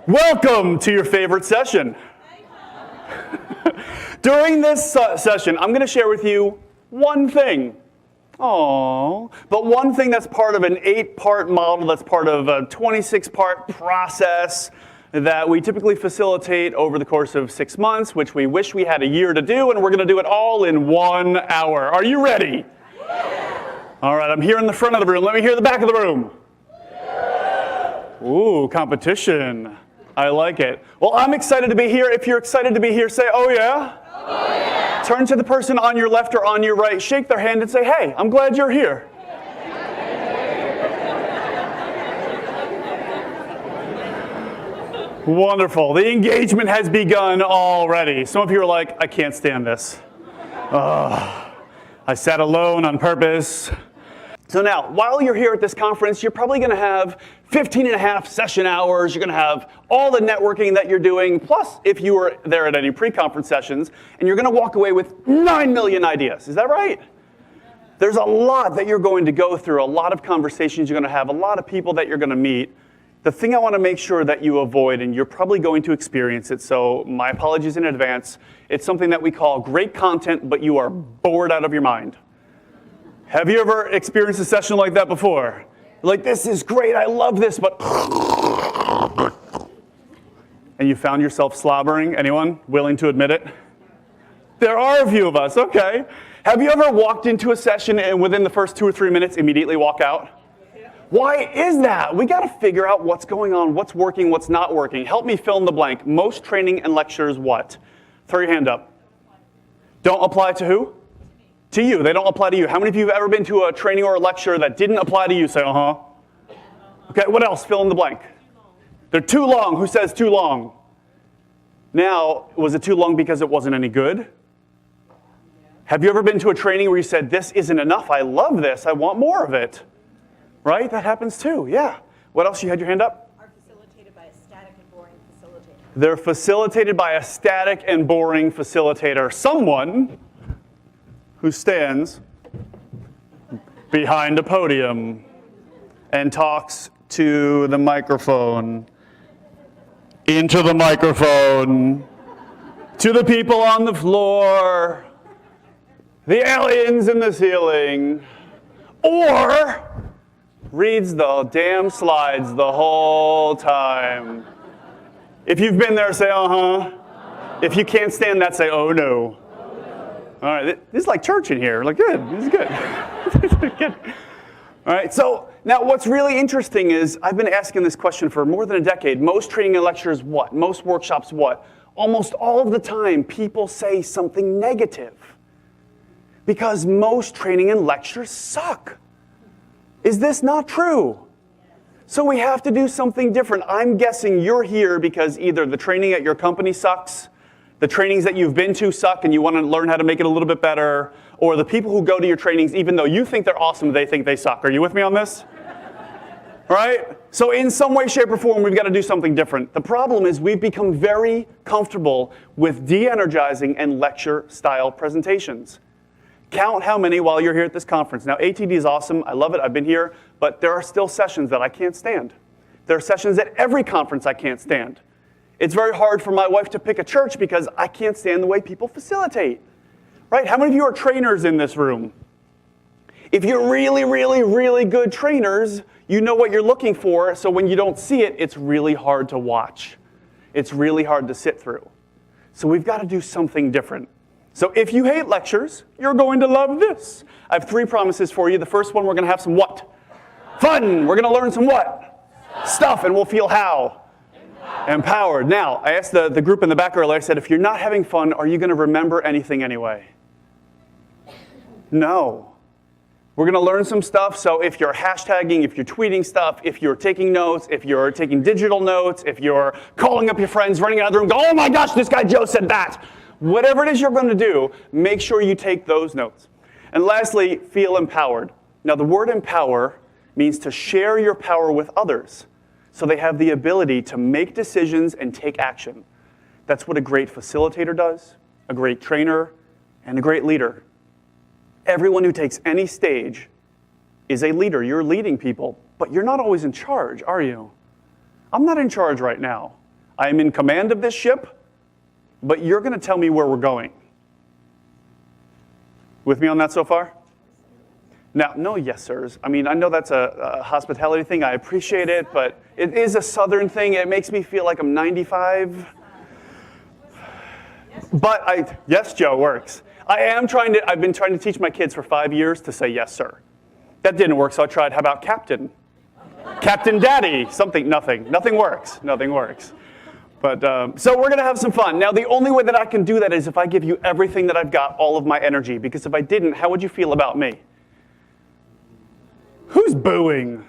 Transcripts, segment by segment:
Welcome to your favorite session. During this session, I'm going to share with you one thing. But one thing that's part of an 8-part model, that's part of a 26-part process that we typically facilitate over the course of 6 months, which we wish we had a year to do, and we're going to do it all in 1 hour. Are you ready? Yeah. All right, I'm here in the front of the room. Let me hear the back of the room. Yeah. Ooh, competition. I like it. Well, I'm excited to be here. If you're excited to be here, say, oh yeah. Oh yeah. Turn to the person on your left or on your right, shake their hand and say, hey, I'm glad you're here. Wonderful. The engagement has begun already. Some of you are like, I can't stand this. I sat alone on purpose. So now, while you're here at this conference, you're probably going to have 15 and a half session hours. You're going to have all the networking that you're doing, plus if you were there at any pre-conference sessions, and you're going to walk away with 9 million ideas. Is that right? There's a lot that you're going to go through, a lot of conversations you're going to have, a lot of people that you're going to meet. The thing I want to make sure that you avoid, and you're probably going to experience it, so my apologies in advance, it's something that we call great content, but you are bored out of your mind. Have you ever experienced a session like that before? Like, this is great, I love this, but... And you found yourself slobbering? Anyone willing to admit it? There are a few of us, okay. Have you ever walked into a session and within the first 2 or 3 minutes immediately walk out? Why is that? We got to figure out what's going on, what's working, what's not working. Help me fill in the blank. Most training and lectures, what? Throw your hand up. Don't apply to who? To you. They don't apply to you. How many of you have ever been to a training or a lecture that didn't apply to you? Say, uh-huh. Okay, what else? Fill in the blank. They're too long. Who says too long? Now, was it too long because it wasn't any good? Have you ever been to a training where you said, this isn't enough, I love this, I want more of it? Right? That happens too, yeah. What else? You had your hand up? Are facilitated by a static and boring facilitator. They're facilitated by a static and boring facilitator. Someone who stands behind a podium and talks to the microphone, into the microphone, to the people on the floor, the aliens in the ceiling, or reads the damn slides the whole time. If you've been there, say, uh-huh. If you can't stand that, say, oh, no. All right, this is like church in here. Like, good, this is good. This is good. All right, so now what's really interesting is I've been asking this question for more than a decade. Most training and lectures, what? Most workshops, what? Almost all of the time, people say something negative because most training and lectures suck. Is this not true? So we have to do something different. I'm guessing you're here because either the training at your company sucks, the trainings that you've been to suck and you want to learn how to make it a little bit better, or the people who go to your trainings, even though you think they're awesome, they think they suck. Are you with me on this? Right? So in some way, shape, or form, we've got to do something different. The problem is we've become very comfortable with de-energizing and lecture-style presentations. Count how many while you're here at this conference. Now, ATD is awesome. I love it. I've been here. But there are still sessions that I can't stand. There are sessions at every conference I can't stand. It's very hard for my wife to pick a church because I can't stand the way people facilitate. Right? How many of you are trainers in this room? If you're really, really, really good trainers, you know what you're looking for. So when you don't see it, it's really hard to watch. It's really hard to sit through. So we've got to do something different. So if you hate lectures, you're going to love this. I have 3 promises for you. The first one, we're going to have some what? Fun. We're going to learn some what? Stuff, and we'll feel how? Empowered. Now, I asked the group in the back earlier, I said, if you're not having fun, are you going to remember anything anyway? No. We're going to learn some stuff, so if you're hashtagging, if you're tweeting stuff, if you're taking notes, if you're taking digital notes, if you're calling up your friends, running out of the room, go, oh my gosh, this guy Joe said that. Whatever it is you're going to do, make sure you take those notes. And lastly, feel empowered. Now, the word empower means to share your power with others so they have the ability to make decisions and take action. That's what a great facilitator does, a great trainer, and a great leader. Everyone who takes any stage is a leader. You're leading people, but you're not always in charge, are you? I'm not in charge right now. I am in command of this ship, but you're going to tell me where we're going. With me on that so far? Now, no yes sirs. I mean, I know that's a hospitality thing. I appreciate it, but it is a Southern thing. It makes me feel like I'm 95. But yes, Joe, works. I've been trying to teach my kids for 5 years to say yes, sir. That didn't work, so I tried, how about Captain? Captain Daddy, something, nothing. Nothing works. But, so we're going to have some fun. Now, the only way that I can do that is if I give you everything that I've got, all of my energy. Because if I didn't, how would you feel about me? Who's booing?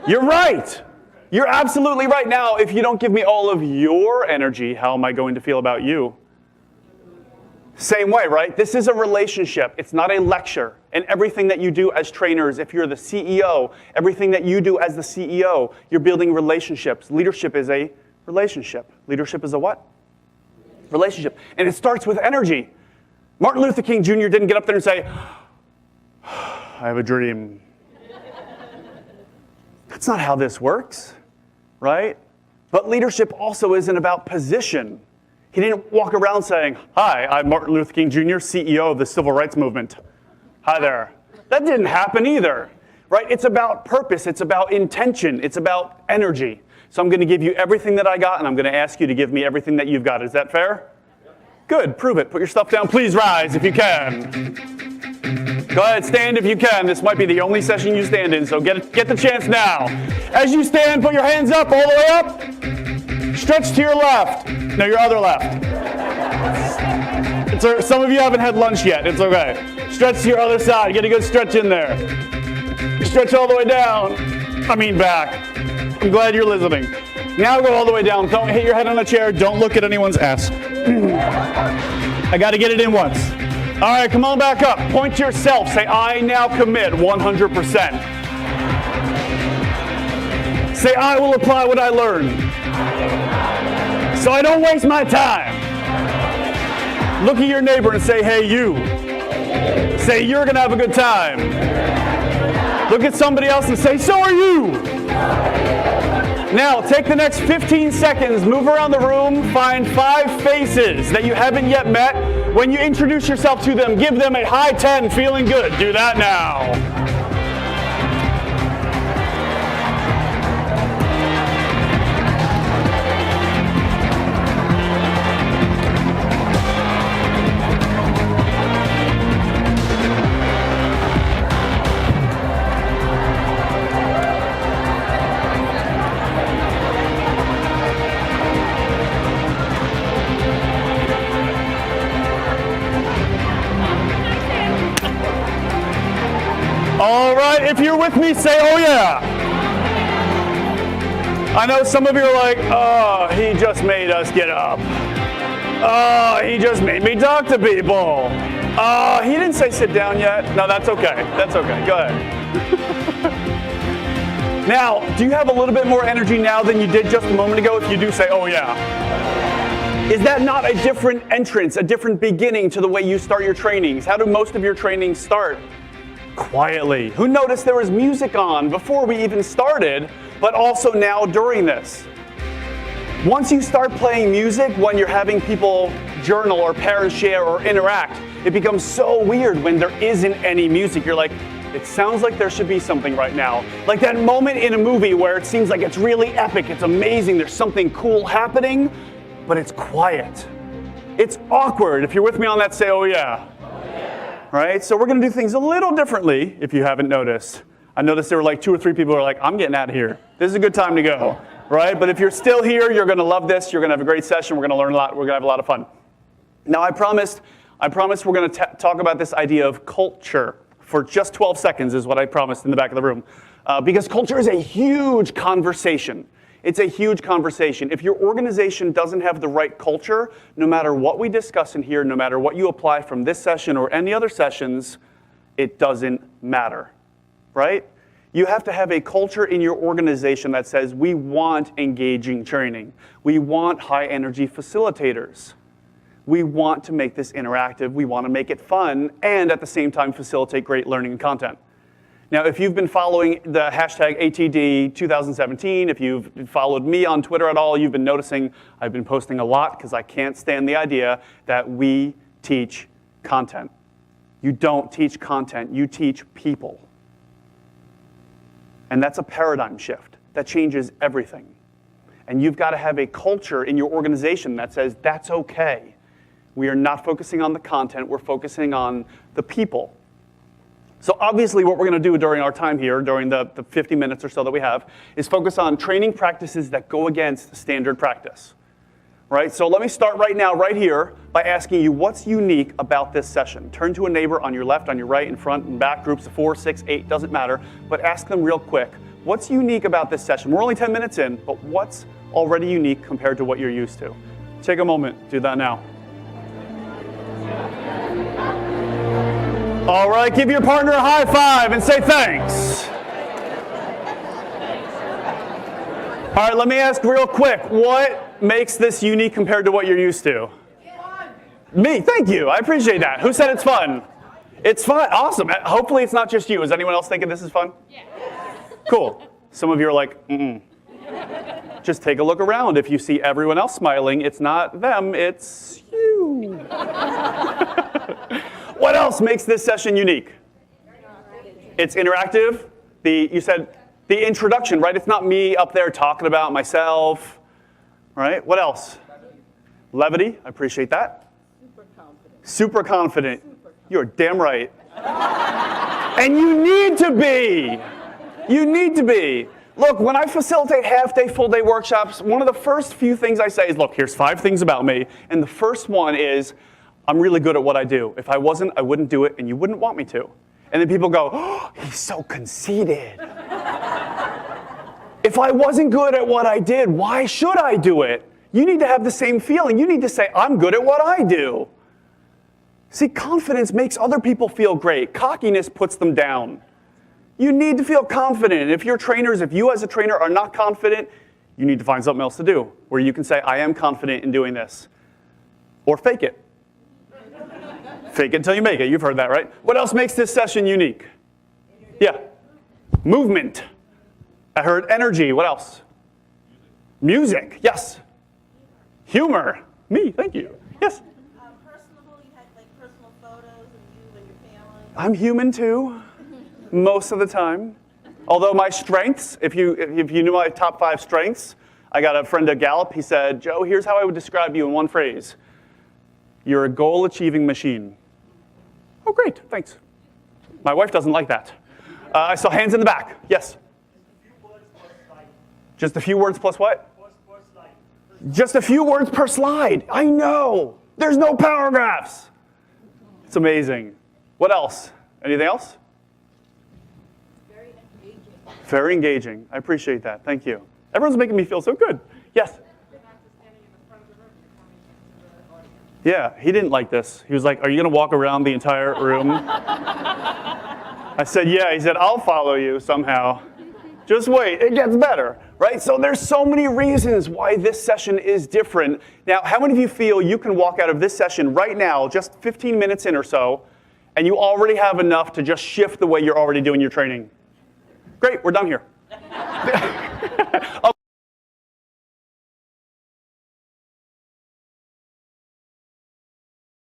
You're right. You're absolutely right. Now, if you don't give me all of your energy, how am I going to feel about you? Same way, right? This is a relationship. It's not a lecture. And everything that you do as trainers, if you're the CEO, everything that you do as the CEO, you're building relationships. Leadership is a relationship. Leadership is a what? Relationship. And it starts with energy. Martin Luther King Jr. didn't get up there and say, I have a dream. That's not how this works, right? But leadership also isn't about position. He didn't walk around saying, hi, I'm Martin Luther King Jr., CEO of the Civil Rights Movement. Hi there. That didn't happen either, right? It's about purpose. It's about intention. It's about energy. So I'm going to give you everything that I got, and I'm going to ask you to give me everything that you've got. Is that fair? Good. Prove it. Put your stuff down. Please rise if you can. Go ahead. Stand if you can. This might be the only session you stand in, so get the chance now. As you stand, put your hands up all the way up. Stretch to your left. No, your other left. Some of you haven't had lunch yet. It's okay. Stretch to your other side. Get a good stretch in there. Stretch all the way down. Back. I'm glad you're listening. Now go all the way down. Don't hit your head on a chair. Don't look at anyone's ass. I got to get it in once. All right, come on back up. Point to yourself. Say, I now commit 100%. Say, I will apply what I learned, so I don't waste my time. Look at your neighbor and say, hey, you. Say, you're going to have a good time. Look at somebody else and say, so are you. Now, take the next 15 seconds, move around the room, find 5 faces that you haven't yet met. When you introduce yourself to them, give them a high 10, feeling good. Do that now. All right, if you're with me, say, oh yeah. I know some of you are like, oh, he just made us get up. Oh, he just made me talk to people. Oh, he didn't say sit down yet. No, that's okay. That's okay. Go ahead. Now, do you have a little bit more energy now than you did just a moment ago if you do say, oh yeah? Is that not a different entrance, a different beginning to the way you start your trainings? How do most of your trainings start? Quietly. Who noticed there was music on before we even started, but also now during this? Once you start playing music when you're having people journal or parents share or interact, it becomes so weird when there isn't any music. You're like, it sounds like there should be something right now. Like that moment in a movie where it seems like it's really epic, it's amazing, there's something cool happening, but it's quiet. It's awkward. If you're with me on that, say, oh yeah. Right? So we're going to do things a little differently, if you haven't noticed. I noticed there were like 2 or 3 people who are like, I'm getting out of here. This is a good time to go. Right? But if you're still here, you're going to love this. You're going to have a great session. We're going to learn a lot. We're going to have a lot of fun. Now, I promised we're going to talk about this idea of culture for just 12 seconds is what I promised in the back of the room. Because culture is a huge conversation. It's a huge conversation. If your organization doesn't have the right culture, no matter what we discuss in here, no matter what you apply from this session or any other sessions, it doesn't matter, right? You have to have a culture in your organization that says, we want engaging training. We want high energy facilitators. We want to make this interactive. We want to make it fun and at the same time facilitate great learning and content. Now, if you've been following the hashtag ATD 2017, if you've followed me on Twitter at all, you've been noticing I've been posting a lot because I can't stand the idea that we teach content. You don't teach content, you teach people. And that's a paradigm shift. That changes everything. And you've got to have a culture in your organization that says, that's okay. We are not focusing on the content, we're focusing on the people. So obviously what we're going to do during our time here, during the 50 minutes or so that we have, is focus on training practices that go against standard practice. Right? So let me start right now, right here, by asking you what's unique about this session. Turn to a neighbor on your left, on your right, in front, and back, groups of 4, 6, 8, doesn't matter, but ask them real quick, what's unique about this session? We're only 10 minutes in, but what's already unique compared to what you're used to? Take a moment, do that now. All right, give your partner a high five and say thanks. All right, let me ask real quick, what makes this unique compared to what you're used to? Me, thank you, I appreciate that. Who said it's fun? It's fun, awesome. Hopefully it's not just you. Is anyone else thinking this is fun? Yeah. Cool. Some of you are like, Just take a look around. If you see everyone else smiling, it's not them, it's you. What else makes this session unique? It's interactive. You said the introduction, right? It's not me up there talking about myself, right? What else? Levity, I appreciate that. Super confident. You're damn right. And you need to be. You need to be. Look, when I facilitate half-day, full-day workshops, one of the first few things I say is, look, here's 5 things about me. And the first one is, I'm really good at what I do. If I wasn't, I wouldn't do it, and you wouldn't want me to. And then people go, oh, he's so conceited. If I wasn't good at what I did, why should I do it? You need to have the same feeling. You need to say, I'm good at what I do. See, confidence makes other people feel great. Cockiness puts them down. You need to feel confident. If you're trainers, if you as a trainer are not confident, you need to find something else to do where you can say, I am confident in doing this. Or fake it. Fake it until you make it. You've heard that, right? What else makes this session unique? Yeah. Movement. I heard energy. What else? Music. Yes. Humor. Me. Thank you. Yes. Personable. You had like personal photos of you and your family. I'm human too. Most of the time. Although my strengths, if you knew my top 5 strengths, I got a friend at Gallup, he said, Joe, here's how I would describe you in one phrase. You're a goal-achieving machine. Oh, great, thanks. My wife doesn't like that. I saw hands in the back. Yes? Just a few words plus what? Just a few words per slide. I know. There's no paragraphs. It's amazing. What else? Anything else? Very engaging. I appreciate that. Thank you. Everyone's making me feel so good. Yes? Yeah, he didn't like this. He was like, are you going to walk around the entire room? I said, yeah. He said, I'll follow you somehow. Just wait. It gets better. Right? So there's so many reasons why this session is different. Now, how many of you feel you can walk out of this session right now, just 15 minutes in or so, and you already have enough to just shift the way you're already doing your training? Great, we're done here.